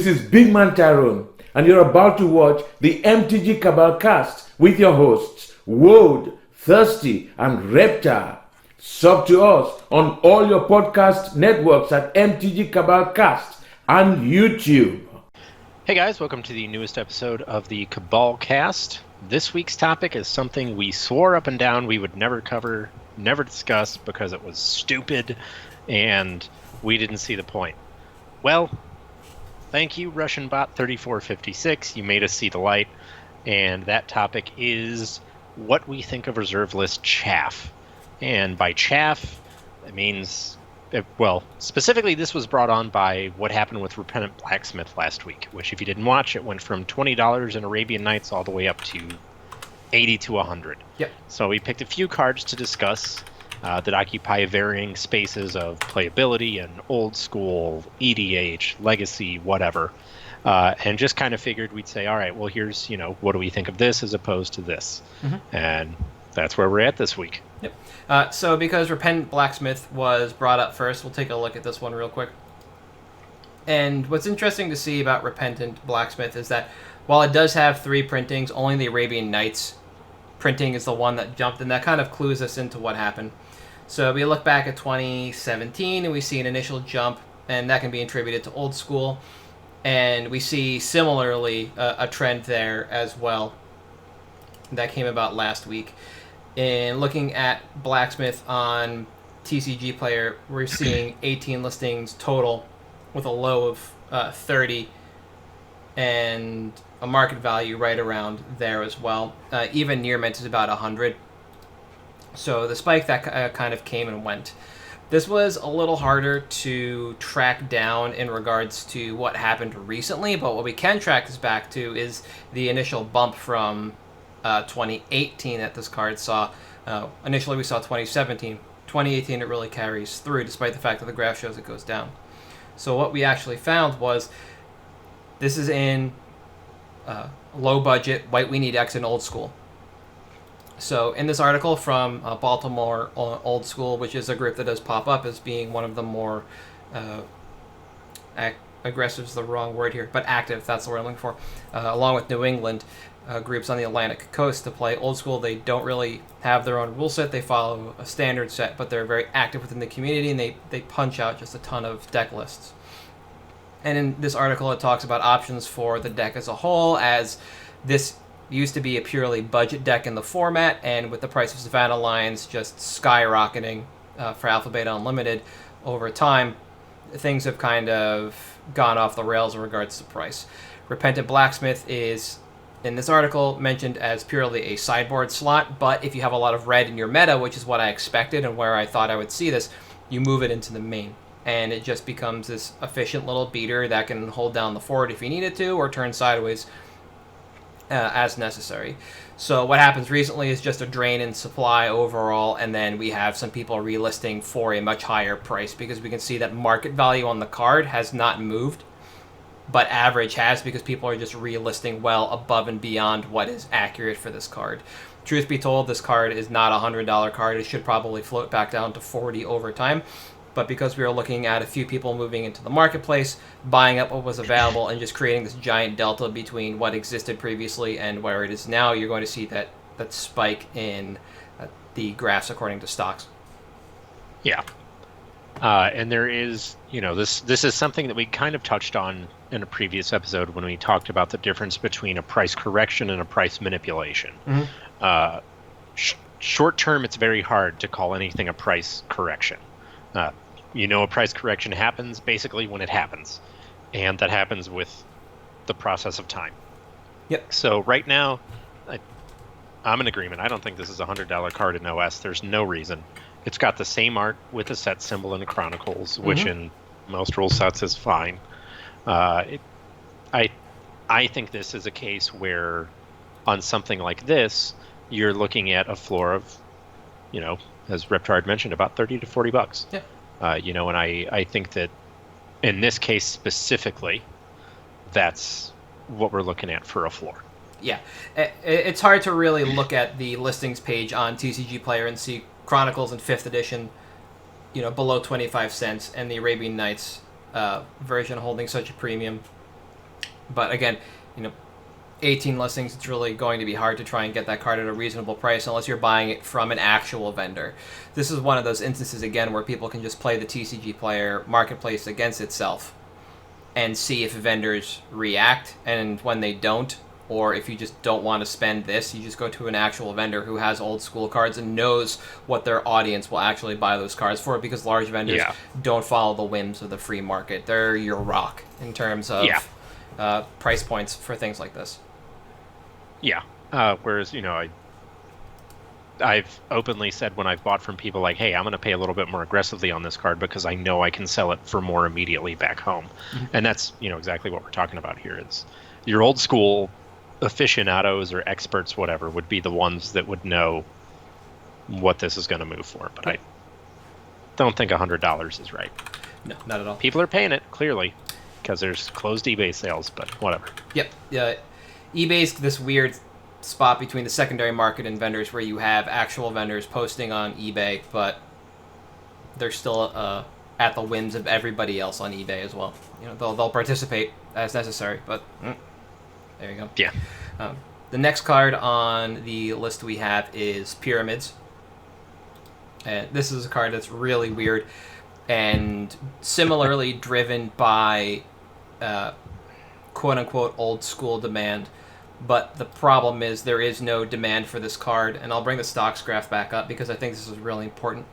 This is Big Man Tyrone, and you're about to watch the MtG Cabal cast with your hosts, Woad, Thirsty, and Reptar. Sub to us on all your podcast networks at MtG Cabal Cast and YouTube. Hey guys, welcome to the newest episode of the Cabal Cast. This week's topic is something we swore up and down we would never cover, never discuss because it was stupid and we didn't see the point. Well, thank you, Russian Bot 3456. You made us see the light. And that topic is what we think of reserve list chaff. And by chaff, it means, well, specifically this was brought on by what happened with Repentant Blacksmith last week, which if you didn't watch, it went from $20 in Arabian Nights all the way up to $80 to $100. Yep. So we picked a few cards to discuss that occupy varying spaces of playability and old school, EDH, legacy, whatever. And just kind of figured we'd say, all right, well, here's, what do we think of this as opposed to this? Mm-hmm. And that's where we're at this week. Yep. So because Repentant Blacksmith was brought up first, we'll take a look at this one real quick. And what's interesting to see about Repentant Blacksmith is that while it does have 3 printings, only the Arabian Nights printing is the one that jumped, and that kind of clues us into what happened. So we look back at 2017, and we see an initial jump, and that can be attributed to old school. And we see similarly a trend there as well that came about last week. In looking at Blacksmith on TCG Player, we're seeing 18 listings total with a low of 30 and a market value right around there as well. Even near mint is about 100. So the spike that kind of came and went. This was a little harder to track down in regards to what happened recently, but what we can track this back to is the initial bump from 2018 that this card saw. Initially we saw 2017. 2018 it really carries through despite the fact that the graph shows it goes down. So what we actually found was this is in low budget, White We Need X and old school. So in this article from Baltimore Old School, which is a group that does pop up as being one of the more aggressive is the wrong word here, but active, that's the word I'm looking for, along with New England groups on the Atlantic coast to play old school. They don't really have their own rule set. They follow a standard set, but they're very active within the community, and they punch out just a ton of deck lists. And in this article, it talks about options for the deck as a whole, as this used to be a purely budget deck in the format, and with the price of Savannah Lines just skyrocketing for Alpha Beta Unlimited over time, things have kind of gone off the rails in regards to price. Repentant Blacksmith is, in this article, mentioned as purely a sideboard slot, but if you have a lot of red in your meta, which is what I expected and where I thought I would see this, you move it into the main. And it just becomes this efficient little beater that can hold down the fort if you need it to, or turn sideways as necessary. So what happens recently is just a drain in supply overall, and then we have some people relisting for a much higher price because we can see that market value on the card has not moved, but average has, because people are just relisting well above and beyond what is accurate for this card. Truth be told, this card is not a $100 card. It should probably float back down to $40 over time. But because we are looking at a few people moving into the marketplace, buying up what was available, and just creating this giant delta between what existed previously and where it is now, you're going to see that spike in the graphs according to stocks. Yeah. And there is, this is something that we kind of touched on in a previous episode when we talked about the difference between a price correction and a price manipulation. Mm-hmm. Short term, it's very hard to call anything a price correction. A price correction happens basically when it happens, and that happens with the process of time. Yep. So right now, I'm in agreement. I don't think this is a $100 card in OS. There's no reason. It's got the same art with a set symbol in Chronicles, which mm-hmm. in most rule sets is fine. I think this is a case where on something like this, you're looking at a floor of, as Reptard mentioned, about $30 to $40. Yeah. And I think that in this case specifically, that's what we're looking at for a floor. Yeah. It's hard to really look at the listings page on TCG Player and see Chronicles in 5th edition, below 25 cents, and the Arabian Nights version holding such a premium But again, 18 listings, it's really going to be hard to try and get that card at a reasonable price unless you're buying it from an actual vendor. This is one of those instances, again, where people can just play the TCG Player marketplace against itself and see if vendors react, and when they don't, or if you just don't want to spend this, you just go to an actual vendor who has old school cards and knows what their audience will actually buy those cards for, because large vendors don't follow the whims of the free market. They're your rock in terms of price points for things like this. Yeah. Whereas, I've openly said when I've bought from people like, hey, I'm going to pay a little bit more aggressively on this card because I know I can sell it for more immediately back home. Mm-hmm. And that's, exactly what we're talking about here is your old school aficionados or experts, whatever, would be the ones that would know what this is going to move for. But I don't think $100 is right. No, not at all. People are paying it, clearly, because there's closed eBay sales, but whatever. Yep. eBay's this weird spot between the secondary market and vendors where you have actual vendors posting on eBay, but they're still at the whims of everybody else on eBay as well. They'll participate as necessary, but there you go. Yeah. The next card on the list we have is Pyramids. And this is a card that's really weird and similarly driven by quote-unquote old school demand. But the problem is there is no demand for this card, and I'll bring the stocks graph back up because I think this is really important.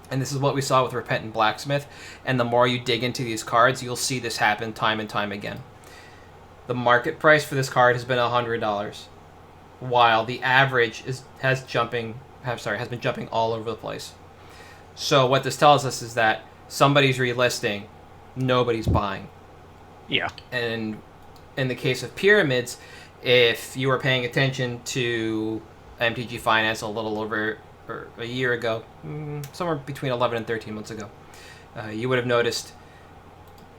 And this is what we saw with Repentant Blacksmith, and the more you dig into these cards, you'll see this happen time and time again. The market price for this card has been $100, while the average has been jumping all over the place. So what this tells us is that somebody's relisting, nobody's buying. Yeah. And in the case of Pyramids, if you were paying attention to MTG Finance a little over a year ago, somewhere between 11 and 13 months ago, you would have noticed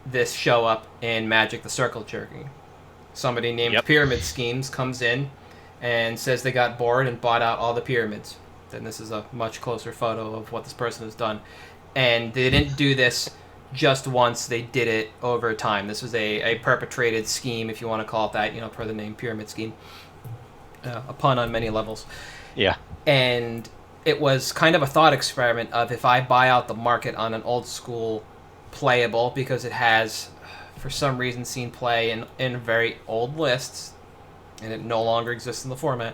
this show up in Magic the Circle Jerky. Somebody named Pyramid Schemes comes in and says they got bored and bought out all the pyramids. Then this is a much closer photo of what this person has done. And they didn't do this just once, they did it over time. This was a perpetrated scheme, if you want to call it that, per the name Pyramid Scheme. A pun on many levels. Yeah. And it was kind of a thought experiment of if I buy out the market on an old school playable, because it has, for some reason, seen play in very old lists, and it no longer exists in the format,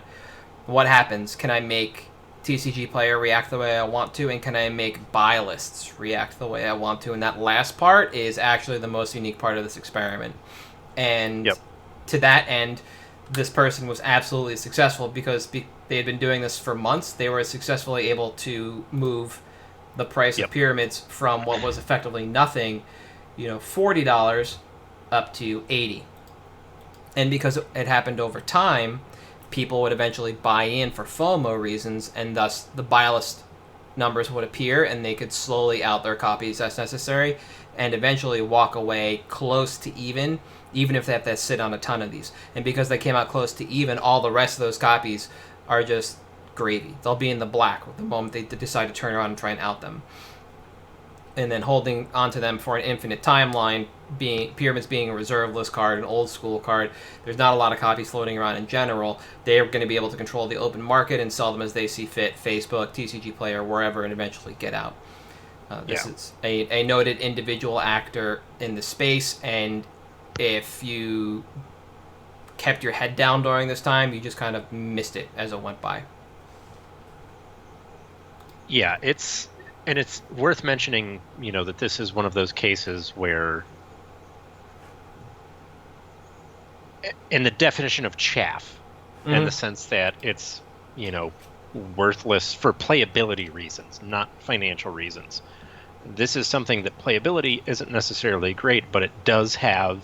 what happens? Can I make TCG Player react the way I want to, and can I make buy lists react the way I want to? And that last part is actually the most unique part of this experiment. And to that end, this person was absolutely successful because they had been doing this for months. They were successfully able to move the price of pyramids from what was effectively nothing, $40 up to $80. And because it happened over time, people would eventually buy in for FOMO reasons, and thus the buy list numbers would appear, and they could slowly out their copies as necessary, and eventually walk away close to even if they have to sit on a ton of these. And because they came out close to even, all the rest of those copies are just gravy. They'll be in the black the moment they decide to turn around and try and out them. And then holding onto them for an infinite timeline, Pyramids being a reserve list card, an old school card, there's not a lot of copies floating around in general. They're going to be able to control the open market and sell them as they see fit, Facebook, TCG Player, wherever, and eventually get out. This is a noted individual actor in the space, and if you kept your head down during this time, you just kind of missed it as it went by. Yeah, it's worth mentioning, that this is one of those cases where, in the definition of chaff, in the sense that it's, worthless for playability reasons, not financial reasons. This is something that playability isn't necessarily great, but it does have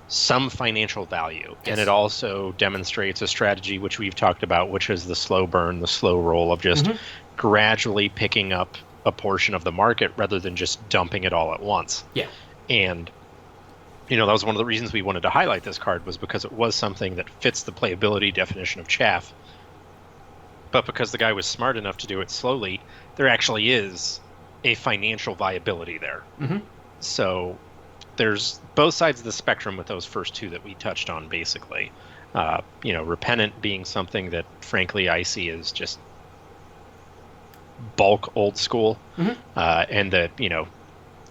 some financial value. Yes. And it also demonstrates a strategy which we've talked about, which is the slow burn, the slow roll of just gradually picking up a portion of the market rather than just dumping it all at once. Yeah. And, that was one of the reasons we wanted to highlight this card, was because it was something that fits the playability definition of chaff. But because the guy was smart enough to do it slowly, there actually is a financial viability there. So there's both sides of the spectrum with those first two that we touched on, basically. Repentant being something that, frankly, I see as just bulk old school, and the $20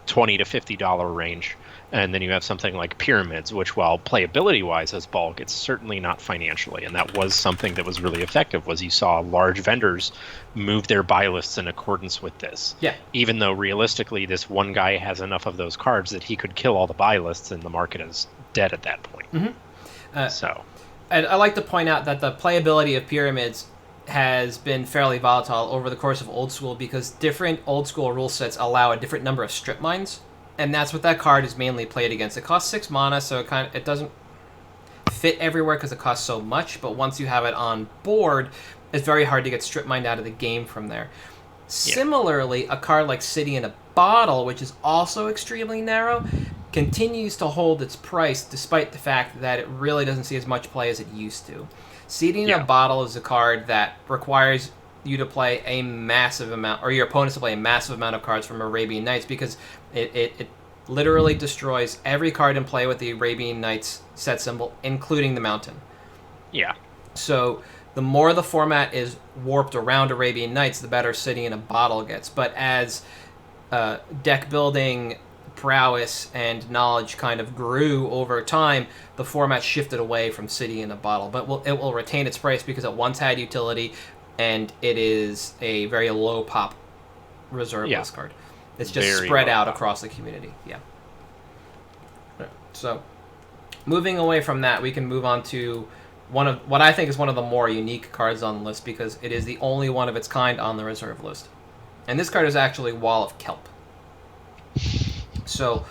to $50 range. And then you have something like Pyramids, which, while playability-wise as bulk, it's certainly not financially. And that was something that was really effective, was you saw large vendors move their buy lists in accordance with this. Yeah. Even though realistically, this one guy has enough of those cards that he could kill all the buy lists, and the market is dead at that point. And I like to point out that the playability of Pyramids has been fairly volatile over the course of Old School, because different Old School rule sets allow a different number of strip mines. And that's what that card is mainly played against. It costs 6 mana, so it doesn't fit everywhere because it costs so much. But once you have it on board, it's very hard to get strip mined out of the game from there. Yeah. Similarly, a card like City in a Bottle, which is also extremely narrow, continues to hold its price despite the fact that it really doesn't see as much play as it used to. City in a Bottle is a card that requires you to play a massive amount, or your opponents to play a massive amount of cards from Arabian Nights, because it literally destroys every card in play with the Arabian Nights set symbol, including the mountain. Yeah. So the more the format is warped around Arabian Nights, the better City in a Bottle gets. But as deck building prowess and knowledge kind of grew over time, the format shifted away from City in a Bottle. But it will retain its price because it once had utility, and it is a very low pop reserve list card. It's just very spread out across the community. Yeah. So, moving away from that, we can move on to one of what I think is one of the more unique cards on the list, because it is the only one of its kind on the reserve list. And this card is actually Wall of Kelp. So,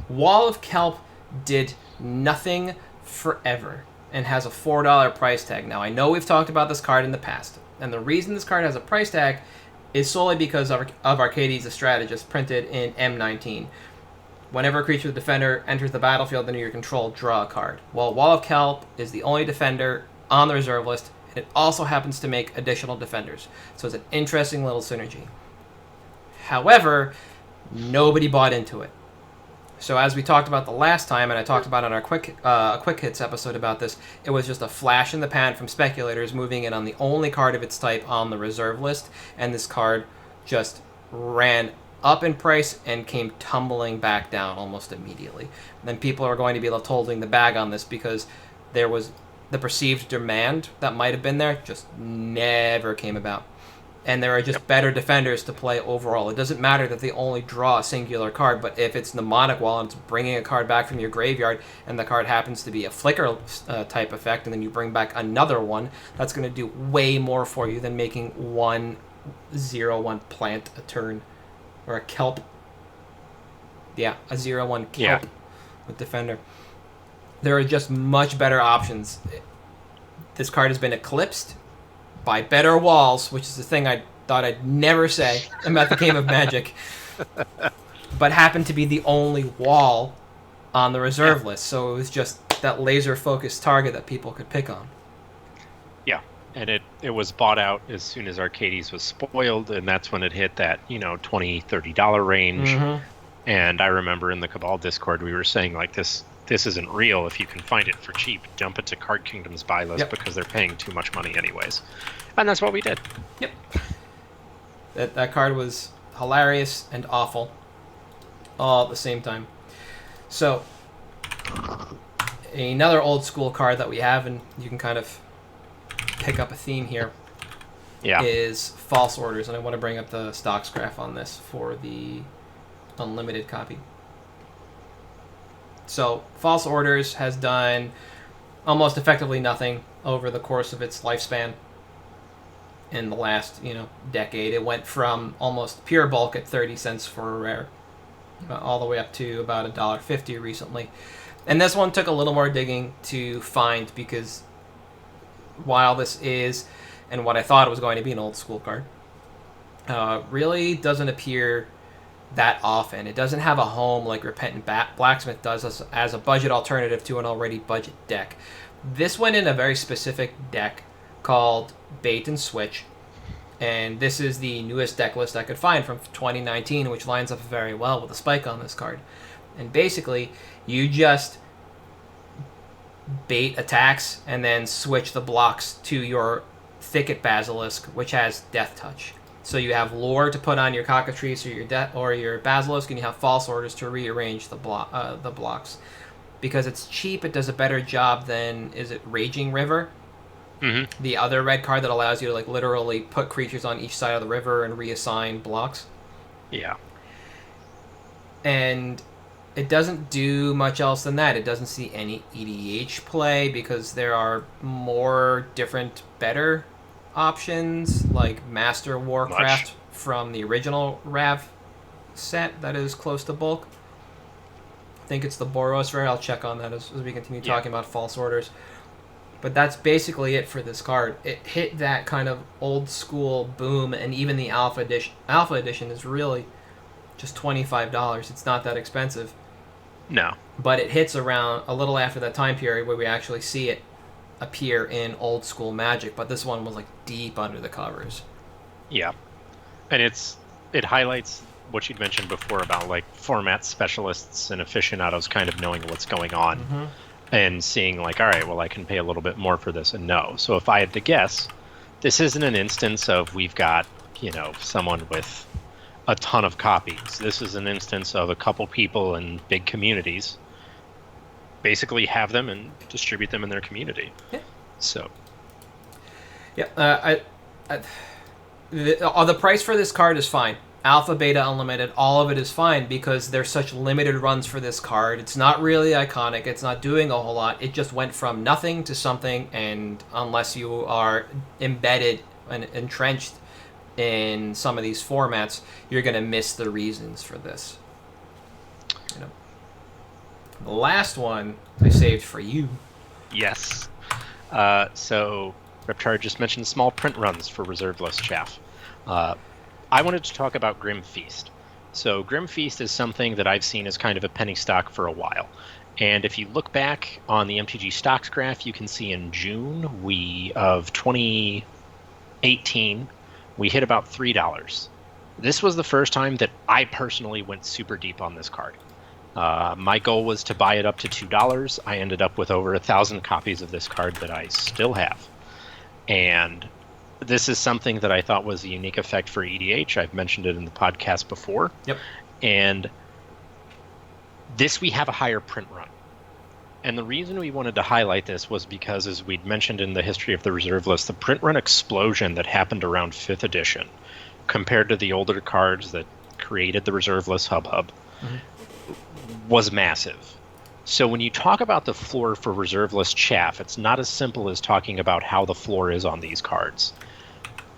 Wall of Kelp did nothing forever and has a $4 price tag. Now, I know we've talked about this card in the past, and the reason this card has a price tag is solely because of Arcades the Strategist, printed in M19. Whenever a creature with Defender enters the battlefield under your control, draw a card. Well, Wall of Kelp is the only Defender on the reserve list, and it also happens to make additional Defenders. So it's an interesting little synergy. However, nobody bought into it. So as we talked about the last time, and I talked about on our quick hits episode about this, it was just a flash in the pan from speculators moving in on the only card of its type on the reserve list, and this card just ran up in price and came tumbling back down almost immediately. And then people are going to be left holding the bag on this, because there was the perceived demand that might have been there just never came about. And there are just better defenders to play overall. It doesn't matter that they only draw a singular card, but if it's Mnemonic Wall and it's bringing a card back from your graveyard, and the card happens to be a flicker type effect, and then you bring back another one, that's going to do way more for you than making 1/0/1 plant a turn. Or a Kelp. Yeah, a 0/1 Kelp with Defender. There are just much better options. This card has been eclipsed by better walls, which is the thing I thought I'd never say about the game of Magic, but happened to be the only wall on the reserve list, so it was just that laser-focused target that people could pick on. Yeah, and it was bought out as soon as Arcades was spoiled, and that's when it hit that $20-$30 range. Mm-hmm. And I remember in the Cabal Discord we were saying, like, this isn't real. If you can find it for cheap, dump it to Card Kingdom's buy list, because they're paying too much money anyways. And that's what we did. Yep. That card was hilarious and awful all at the same time. So, another old school card that we have, and you can kind of pick up a theme here, is False Orders. And I want to bring up the stocks graph on this for the unlimited copy. So, False Orders has done almost effectively nothing over the course of its lifespan. In the last, decade, it went from almost pure bulk at 30 cents for a rare, all the way up to about $1.50 recently. And this one took a little more digging to find, because while this is, and what I thought it was going to be, an old school card, really doesn't appear that often. It doesn't have a home like Repentant Blacksmith does as a budget alternative to an already budget deck. This went in a very specific deck called Bait and Switch, and this is the newest deck list I could find from 2019, which lines up very well with the spike on this card. And basically, you just bait attacks and then switch the blocks to your Thicket Basilisk, which has Death Touch. So you have Lure to put on your Cockatrice or your Basilisk, and you have False Orders to rearrange the blocks. Because it's cheap, it does a better job than, is it Raging River? Mm-hmm. The other red card that allows you to like literally put creatures on each side of the river and reassign blocks. Yeah. And it doesn't do much else than that. It doesn't see any EDH play because there are more different, better options like Master Warcraft from the original Rav set that is close to bulk. I think it's the Boros rare. I'll check on that as we continue talking about False Orders. But that's basically it for this card. It hit that kind of old school boom, and even the Alpha Edition is really just $25. It's not that expensive. No. But it hits around a little after that time period where we actually see it appear in old school Magic. But this one was like deep under the covers. Yeah. And it highlights what you'd mentioned before about like format specialists and aficionados kind of knowing what's going on. Mm-hmm. And seeing like, all right, well, I can pay a little bit more for this and no. So if I had to guess, this isn't an instance of we've got, someone with a ton of copies. This is an instance of a couple people in big communities basically have them and distribute them in their community. Yeah. So. Yeah. The price for this card is fine. Alpha, Beta, Unlimited, all of it is fine because there's such limited runs for this card. It's not really iconic. It's not doing a whole lot. It just went from nothing to something, and unless you are embedded and entrenched in some of these formats, you're going to miss the reasons for this. The last one I saved for you. Yes. So Reptar just mentioned small print runs for reserve list Chaff. I wanted to talk about Grim Feast. So Grim Feast is something that I've seen as kind of a penny stock for a while. And if you look back on the MTG stocks graph, you can see in June of 2018, we hit about $3. This was the first time that I personally went super deep on this card. My goal was to buy it up to $2. I ended up with over 1,000 copies of this card that I still have. And this is something that I thought was a unique effect for EDH. I've mentioned it in the podcast before. Yep. And this, we have a higher print run. And the reason we wanted to highlight this was because, as we'd mentioned in the history of the reserve list, the print run explosion that happened around 5th edition compared to the older cards that created the reserve list hub was massive. So when you talk about the floor for reserve list Chaff, it's not as simple as talking about how the floor is on these cards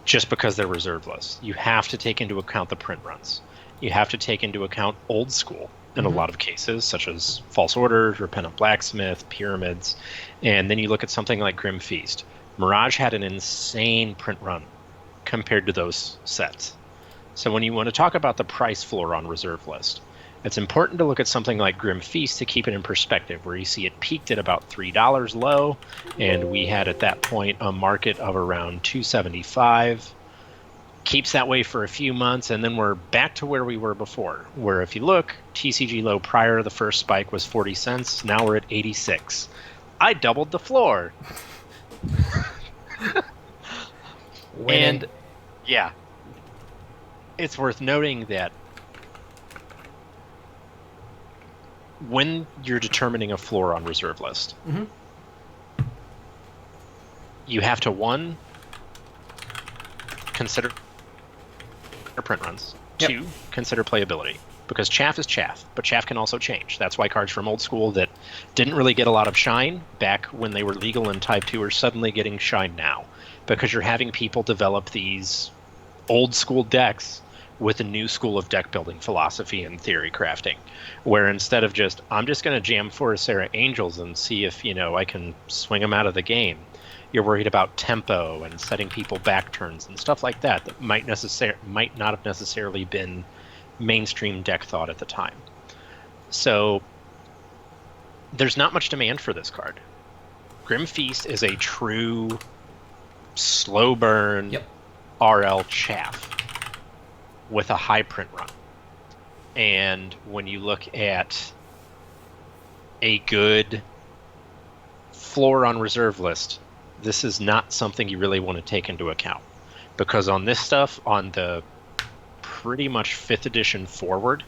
just because they're reserve lists. You have to take into account the print runs. You have to take into account old school in a lot of cases, such as False Orders, Repentant Blacksmith, Pyramids. And then you look at something like Grim Feast. Mirage had an insane print run compared to those sets. So when you want to talk about the price floor on reserve list, it's important to look at something like Grim Feast to keep it in perspective, where you see it peaked at about $3 low, and we had at that point a market of around $2.75. Keeps that way for a few months, and then we're back to where we were before, where if you look, TCG low prior to the first spike was 40 cents. Now we're at 86. I doubled the floor. And yeah, it's worth noting that when you're determining a floor on reserve list, you have to, one, consider print runs. Yep. 2, consider playability. Because Chaff is Chaff, but Chaff can also change. That's why cards from old school that didn't really get a lot of shine back when they were legal in Type 2 are suddenly getting shine now. Because you're having people develop these old school decks with a new school of deck building philosophy and theory crafting, where instead of I'm just going to jam Forest-Era Angels and see if, I can swing them out of the game, you're worried about tempo and setting people back turns and stuff like that might not have necessarily been mainstream deck thought at the time. So there's not much demand for this card. Grim Feast is a true slow burn RL Chaff with a high print run. And when you look at a good floor on reserve list, this is not something you really want to take into account. Because on this stuff, on the pretty much 5th edition forward,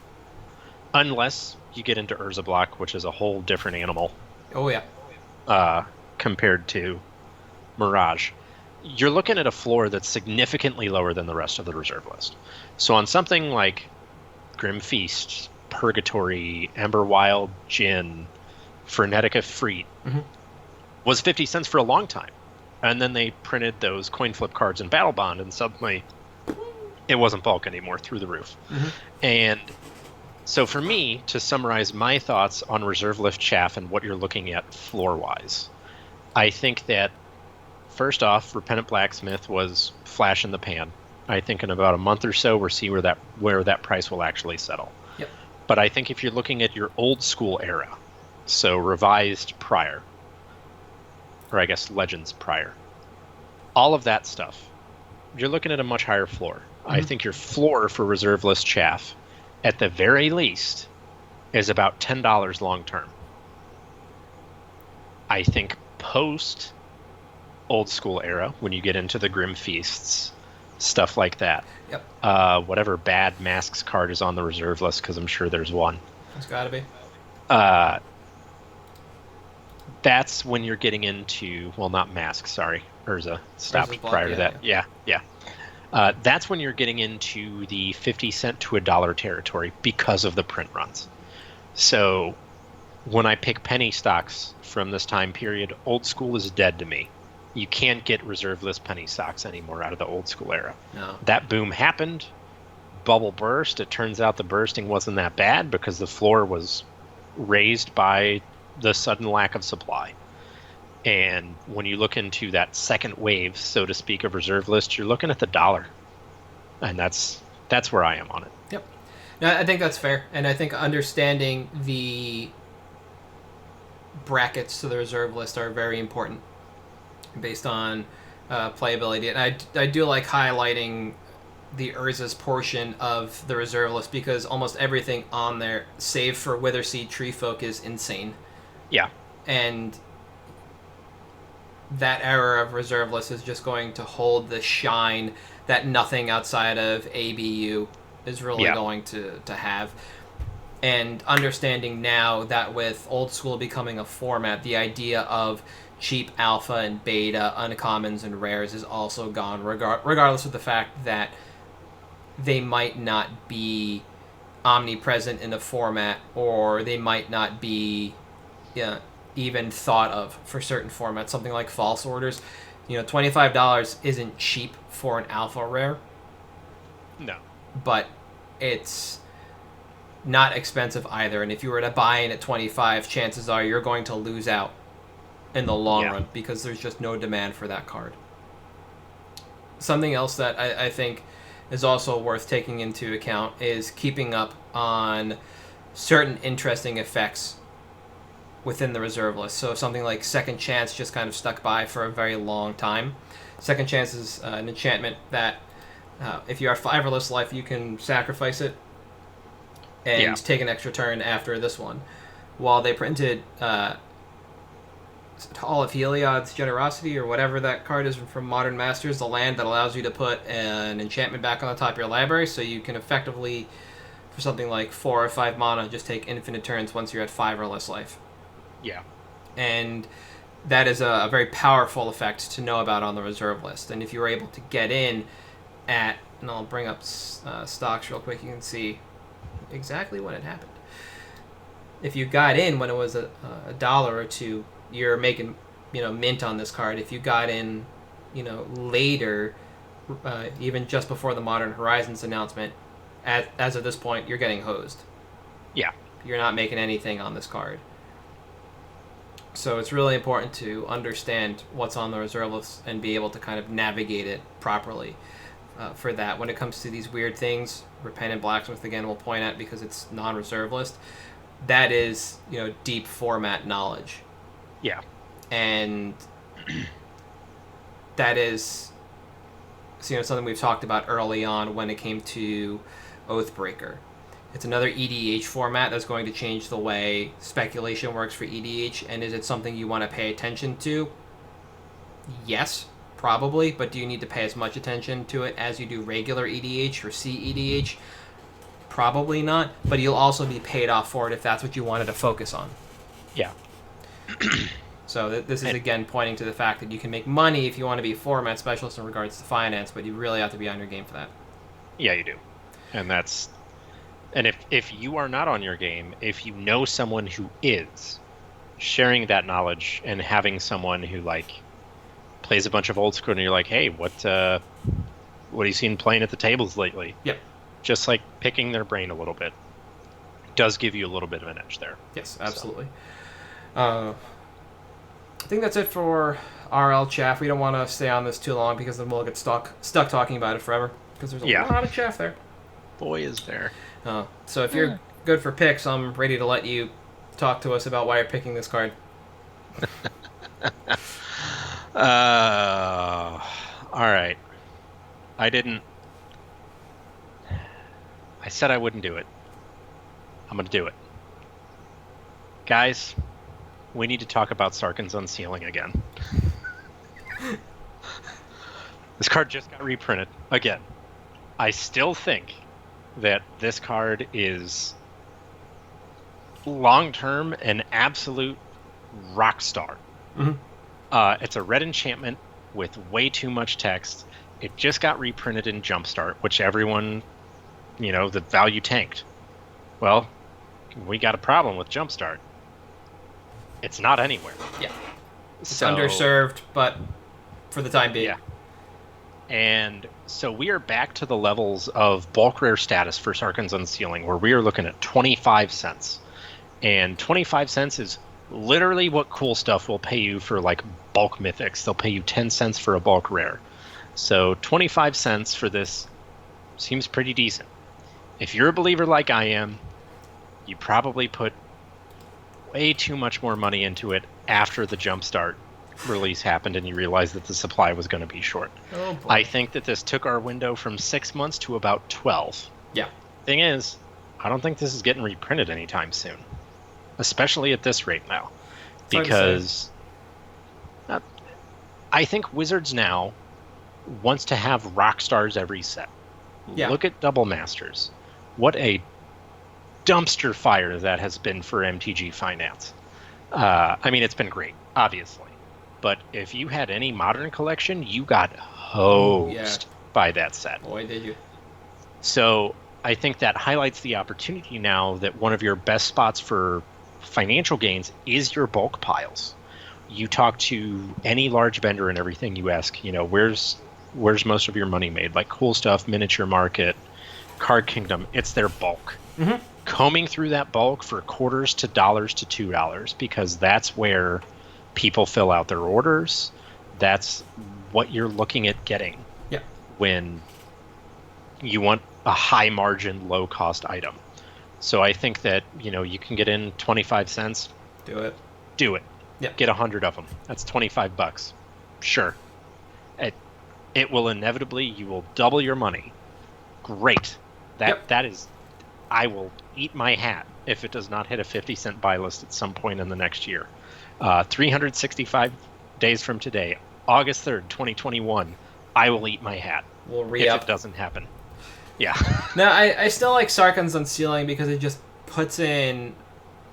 unless you get into Urza Block, which is a whole different animal Oh yeah. compared to Mirage, you're looking at a floor that's significantly lower than the rest of the reserve list. So on something like Grim Feast, Purgatory, Ember Wild, Jin, Frenetica Freet, was 50 cents for a long time. And then they printed those coin flip cards in Battle Bond, and suddenly it wasn't bulk anymore, through the roof. And so for me, to summarize my thoughts on reserve list chaff and what you're looking at floor-wise, I think that, first off, Repentant Blacksmith was flash in the pan. I think in about a month or so, we'll see where that price will actually settle. Yep. But I think if you're looking at your old school era, so revised prior, or I guess Legends prior, all of that stuff, you're looking at a much higher floor. I think your floor for reserve list chaff, at the very least, is about $10 long term. I think post old school era, when you get into the Grim Feasts, stuff like that. Yep. Whatever bad masks card is on the reserve list, because I'm sure there's one. It's got to be. That's when you're getting into, well, not masks, sorry. Urza stopped Urza's block, prior to that. Yeah. That's when you're getting into the 50 cent to $1 territory because of the print runs. So when I pick penny stocks from this time period, old school is dead to me. You can't get reserve list penny stocks anymore out of the old school era. No. That boom happened. Bubble burst. It turns out the bursting wasn't that bad because the floor was raised by the sudden lack of supply. And when you look into that second wave, so to speak, of reserve list, you're looking at the $1. And that's where I am on it. Yep. No, I think that's fair. And I think understanding the brackets to the reserve list are very important based on playability. And I do like highlighting the Urza's portion of the reserve list because almost everything on there, save for Witherseed Treefolk, is insane. Yeah. And that era of reserve list is just going to hold the shine that nothing outside of ABU is really going to have. And understanding now that with old school becoming a format, the idea of cheap alpha and beta, uncommons and rares is also gone, regardless of the fact that they might not be omnipresent in the format, or they might not be even thought of for certain formats. Something like false orders, $25 isn't cheap for an alpha rare. No. But it's not expensive either. And if you were to buy in at 25, chances are you're going to lose out in the long run because there's just no demand for that card. Something else that I think is also worth taking into account is keeping up on certain interesting effects within the reserve list. So something like Second Chance just kind of stuck by for a very long time. Second Chance is an enchantment that if you are 5-less life, you can sacrifice it and take an extra turn after this one. While they printed Hall of Heliod's Generosity, or whatever that card is from Modern Masters, the land that allows you to put an enchantment back on the top of your library, so you can effectively, for something like 4 or 5 mana, just take infinite turns once you're at 5 or less life. Yeah. And that is a very powerful effect to know about on the reserve list. And if you were able to get in at, and I'll bring up stocks real quick, you can see exactly when it happened. If you got in when it was a $1 or $2, you're making mint on this card. If you got in later, even just before the Modern Horizons announcement, as of this point, you're getting hosed. Yeah. You're not making anything on this card. So it's really important to understand what's on the reserve list and be able to kind of navigate it properly for that. When it comes to these weird things, Repentant Blacksmith, again, will point at because it's non-reserve list. That is, deep format knowledge. Yeah. And that is something we've talked about early on when it came to Oathbreaker. It's another EDH format that's going to change the way speculation works for EDH, and is it something you want to pay attention to? Yes, probably, but do you need to pay as much attention to it as you do regular EDH or CEDH? Probably not, but you'll also be paid off for it if that's what you wanted to focus on. Yeah. So this is, again, pointing to the fact that you can make money if you want to be a format specialist in regards to finance, but you really have to be on your game for that. Yeah, you do. And if you are not on your game, if you know someone who is, sharing that knowledge and having someone who, like, plays a bunch of old school and you're like, hey, what have you seen playing at the tables lately? Yep. Just, like, picking their brain a little bit does give you a little bit of an edge there. Yes, absolutely. So. I think that's it for RL Chaff. We don't want to stay on this too long because then we'll get stuck talking about it forever because there's a lot of chaff there. Boy, is there. So if you're good for picks, I'm ready to let you talk to us about why you're picking this card. All right. I said I wouldn't do it. I'm going to do it. Guys, we need to talk about Sarkhan's Unsealing again. This card just got reprinted again. I still think that this card is long-term an absolute rock star. Mm-hmm. It's a red enchantment with way too much text. It just got reprinted in Jumpstart, which everyone, the value tanked. Well, we got a problem with Jumpstart. It's not anywhere. Yeah. It's underserved, but for the time being. Yeah. And so we are back to the levels of bulk rare status for Sarkhan's Unsealing, where we are looking at 25 cents. And 25 cents is literally what Cool Stuff will pay you for, like, bulk mythics. They'll pay you 10 cents for a bulk rare. So 25 cents for this seems pretty decent. If you're a believer like I am, you probably put way too much more money into it after the Jumpstart release happened and you realized that the supply was going to be short. Oh, boy. I think that this took our window from 6 months to about 12. Yeah. Thing is, I don't think this is getting reprinted anytime soon, especially at this rate now, because I think Wizards now wants to have rock stars every set. Yeah. Look at Double Masters. What a dumpster fire that has been for MTG Finance. I mean, it's been great, obviously. But if you had any Modern collection, you got hosed by that set. Boy, did you. So I think that highlights the opportunity now that one of your best spots for financial gains is your bulk piles. You talk to any large vendor and everything, you ask, where's most of your money made? Like Cool Stuff, Miniature Market, Card Kingdom, it's their bulk. Mm-hmm. Combing through that bulk for quarters to dollars to $2, because that's where people fill out their orders. That's what you're looking at getting when you want a high margin, low cost item. So I think that, you can get in 25 cents. Do it. Yeah. Get 100 of them. That's $25. Sure. It will inevitably, you will double your money. Great. That is, I will eat my hat if it does not hit a 50-cent buy list at some point in the next year. 365 days from today, August 3rd, 2021, I will eat my hat. We'll re-up. If it doesn't happen. Yeah. No, I still like Sarkhan's Unsealing because it just puts in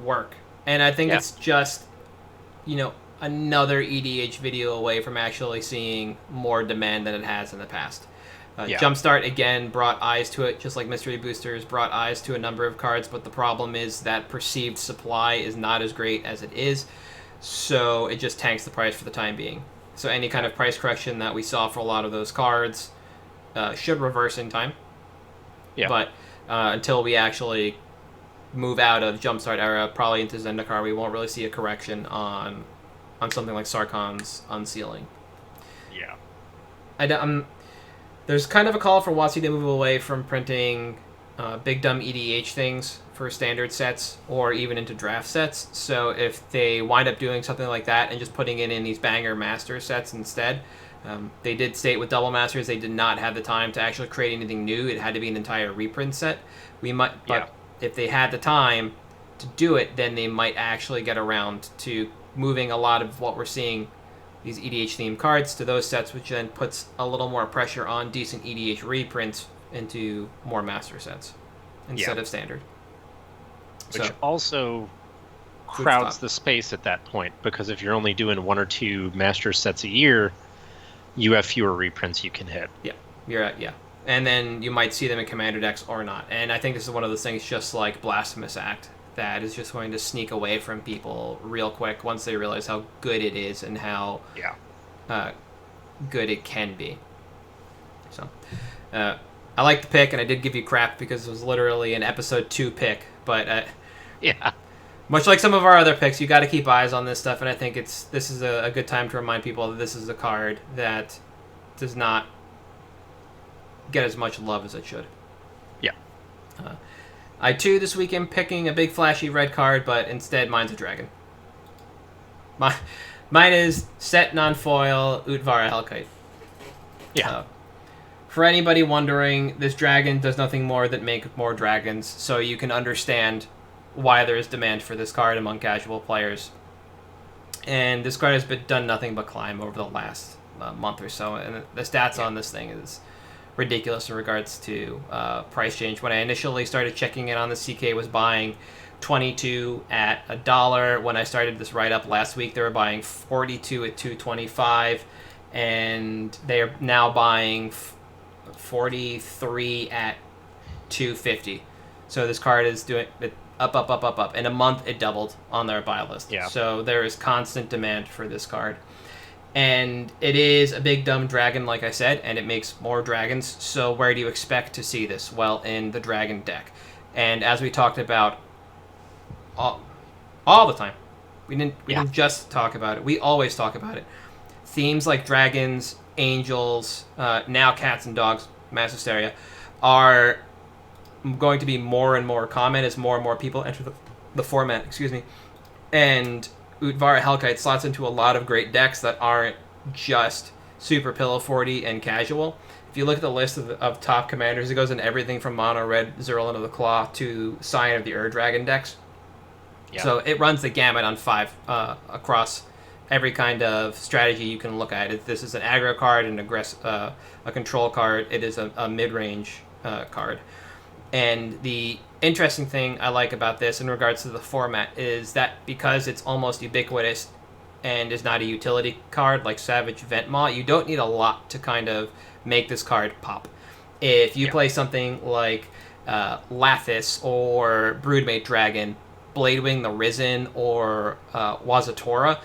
work. And I think it's just, another EDH video away from actually seeing more demand than it has in the past. Jumpstart, again, brought eyes to it, just like Mystery Boosters brought eyes to a number of cards, but the problem is that perceived supply is not as great as it is, so it just tanks the price for the time being. So any kind of price correction that we saw for a lot of those cards should reverse in time. Yeah. But until we actually move out of Jumpstart era, probably into Zendikar, we won't really see a correction on something like Sarkhan's Unsealing. Yeah. There's kind of a call for WotC to move away from printing big dumb EDH things for standard sets or even into draft sets. So if they wind up doing something like that and just putting it in these banger master sets instead, they did state with Double Masters they did not have the time to actually create anything new. It had to be an entire reprint set. But if they had the time to do it, then they might actually get around to moving a lot of what we're seeing, these EDH themed cards, to those sets, which then puts a little more pressure on decent EDH reprints into more master sets instead of standard. Which So, also Food crowds stop. the space at that point, because if you're only doing 1 or 2 master sets a year, you have fewer reprints you can hit. yeah. And then you might see them in commander decks or not. And I think this is one of those things, just like Blasphemous Act, that is just going to sneak away from people real quick once they realize how good it is and how good it can be. So, I like the pick, and I did give you crap because it was literally an episode 2 pick. But Yeah. much like some of our other picks, you got to keep eyes on this stuff, and I think this is a good time to remind people that this is a card that does not get as much love as it should. Yeah. I too this week am picking a big flashy red card, but instead mine's a dragon. Mine is set non-foil Utvara Hellkite. Yeah. For anybody wondering, this dragon does nothing more than make more dragons, so you can understand why there is demand for this card among casual players. And this card has done nothing but climb over the last month or so, and the stats on this thing is ridiculous in regards to price change. When I initially started checking it on the CK, was buying 22 at $1. When I started this write-up last week, they were buying 42 at $2.25, and they are now buying 43 at $2.50. So this card is doing it up. In a month, it doubled on their buy list. Yeah. So there is constant demand for this card. And it is a big dumb dragon, like I said, and it makes more dragons. So where do you expect to see this? Well, in the dragon deck. And as we talked about all the time, we didn't just talk about it. We always talk about it. Themes like dragons, angels, now cats and dogs, mass hysteria, are going to be more and more common as more and more people enter the format. And Utvara Hellkite slots into a lot of great decks that aren't just super pillow 40 and casual. If you look at the list of top commanders, it goes in everything from mono red Zerlin of the Claw to Scion of the Ur-Dragon decks. Yeah. So it runs the gamut on 5 across every kind of strategy you can look at. This is an aggro card, a control card. It is a mid-range card. And the interesting thing I like about this in regards to the format is that because it's almost ubiquitous and is not a utility card like Savage Ventmaw, you don't need a lot to kind of make this card pop. If you play something like Lathis or Broodmate Dragon, Bladewing the Risen, or Wazatora,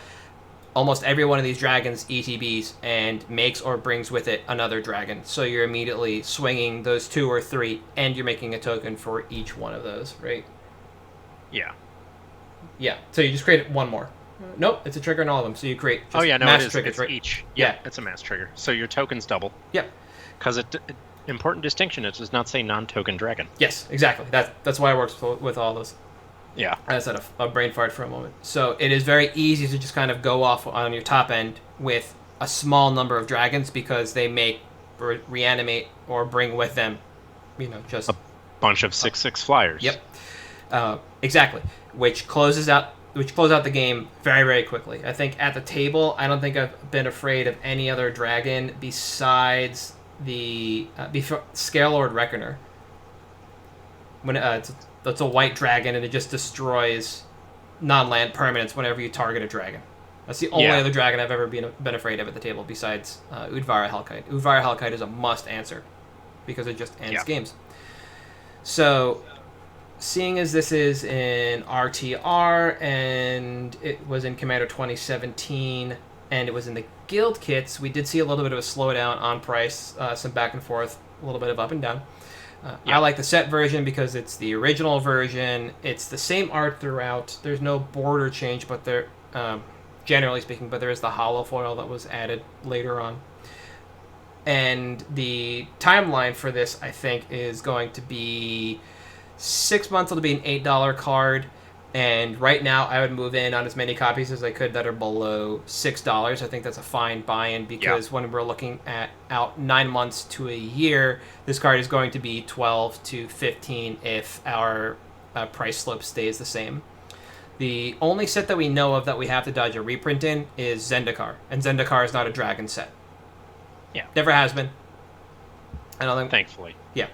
almost every one of these dragons ETBs and makes or brings with it another dragon. So you're immediately swinging those 2 or 3, and you're making a token for each one of those, right? Yeah. Yeah. So you just create one more. Nope, it's a trigger in all of them. So you create just mass it is. triggers, It's right? each. Yeah. It's a mass trigger. So your tokens double. Yep. Because important distinction, it does not say non-token dragon. Yes, exactly. That's why it works with all those. Yeah. I just had a brain fart for a moment. So it is very easy to just kind of go off on your top end with a small number of dragons because they make reanimate or bring with them, just a bunch of 6/6 flyers. Yep. Exactly. Which closes out the game very, very quickly. I think at the table, I don't think I've been afraid of any other dragon besides the Scarelord Reckoner. When it's a white dragon, and it just destroys non-land permanents whenever you target a dragon. That's the only other dragon I've ever been afraid of at the table besides Utvara Hellkite. Utvara Hellkite is a must answer because it just ends games. So, seeing as this is in RTR and it was in Commander 2017 and it was in the guild kits, we did see a little bit of a slowdown on price, some back and forth, a little bit of up and down. I like the set version because it's the original version. It's the same art throughout. There's no border change, but generally speaking, but there is the hollow foil that was added later on. And the timeline for this, I think, is going to be 6 months. It'll be an $8 card. And right now, I would move in on as many copies as I could that are below $6. I think that's a fine buy-in because when we're looking at out 9 months to a year, this card is going to be 12 to 15 if our price slope stays the same. The only set that we know of that we have to dodge a reprint in is Zendikar, and Zendikar is not a dragon set. Yeah. Never has been. I don't think. Thankfully. Yeah.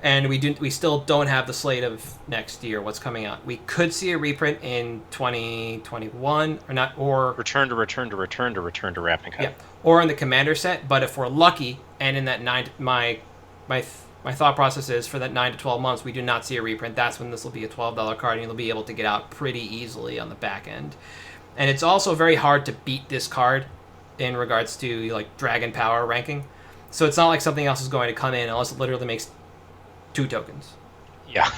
And we still don't have the slate of next year, what's coming out. We could see a reprint in 2021 or not, or Return to Ravnica. yeah, or in the Commander set. But if we're lucky, and in that my thought process is for that 9 to 12 months, we do not see a reprint. That's when this will be a $12 card, and you'll be able to get out pretty easily on the back end. And it's also very hard to beat this card in regards to like Dragon Power ranking. So it's not like something else is going to come in unless it literally makes 2 tokens. Yeah.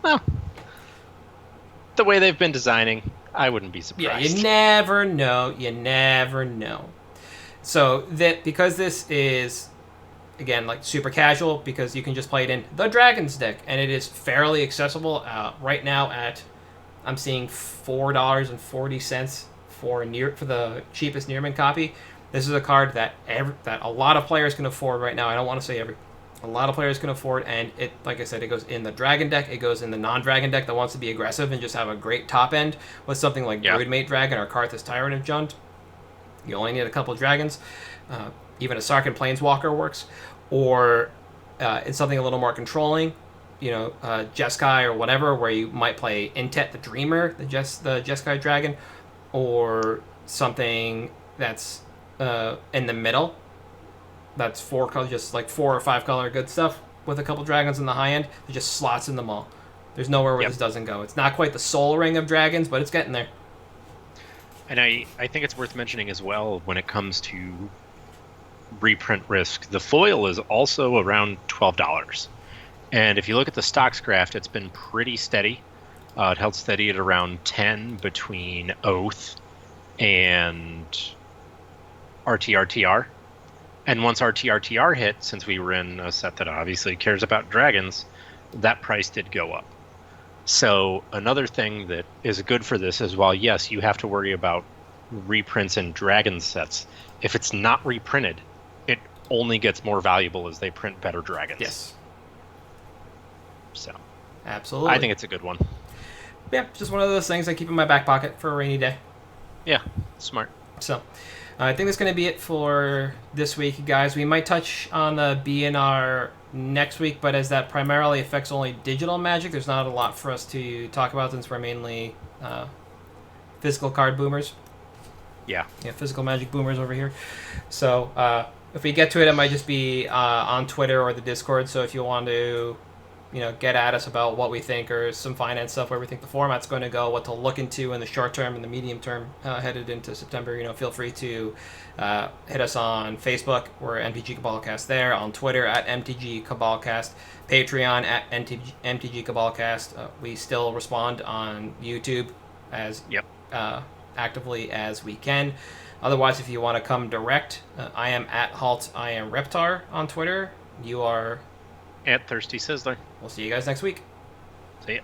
Well, the way they've been designing, I wouldn't be surprised. Yeah, you never know. You never know. So that because this is, again, like super casual, because you can just play it in the Dragons deck, and it is fairly accessible right now at, I'm seeing $4.40 for the cheapest Nearman copy. This is a card that a lot of players can afford right now. I don't want to say a lot of players can afford, and it, like I said, it goes in the Dragon deck, it goes in the non-Dragon deck that wants to be aggressive and just have a great top end with something like Broodmate Dragon or Karthus Tyrant of Jund. You only need a couple of dragons. Even a Sarkhan Planeswalker works. Or it's something a little more controlling, Jeskai or whatever, where you might play Intet the Dreamer, the Jeskai Dragon, or something that's in the middle. That's 4 color, just like 4 or 5 color good stuff with a couple dragons in the high end. It just slots in them all. There's nowhere where this doesn't go. It's not quite the Soul Ring of dragons, but it's getting there. And I think it's worth mentioning as well when it comes to reprint risk. The foil is also around $12. And if you look at the stocks graph, it's been pretty steady. It held steady at around 10 between Oath and RTRTR. And once RTRTR hit, since we were in a set that obviously cares about dragons, that price did go up. So another thing that is good for this is, while yes, you have to worry about reprints in dragon sets, if it's not reprinted, it only gets more valuable as they print better dragons. Yes. So absolutely, I think it's a good one. Yeah, just one of those things I keep in my back pocket for a rainy day. Yeah, smart. So I think that's going to be it for this week, guys. We might touch on the BNR next week, but as that primarily affects only digital Magic, there's not a lot for us to talk about since we're mainly physical card boomers. Yeah, physical Magic boomers over here. So if we get to it, it might just be on Twitter or the Discord. So if you want to get at us about what we think, or some finance stuff, where we think the format's going to go, what to look into in the short term and the medium term headed into September, feel free to hit us on Facebook. We're MtG Cabalcast there. On Twitter at MtG Cabalcast. Patreon at MtG Cabalcast. We still respond on YouTube as actively as we can. Otherwise, if you want to come direct, I am at Halt, I am Reptar on Twitter. You are at Thirsty Sizzler. We'll see you guys next week. See ya.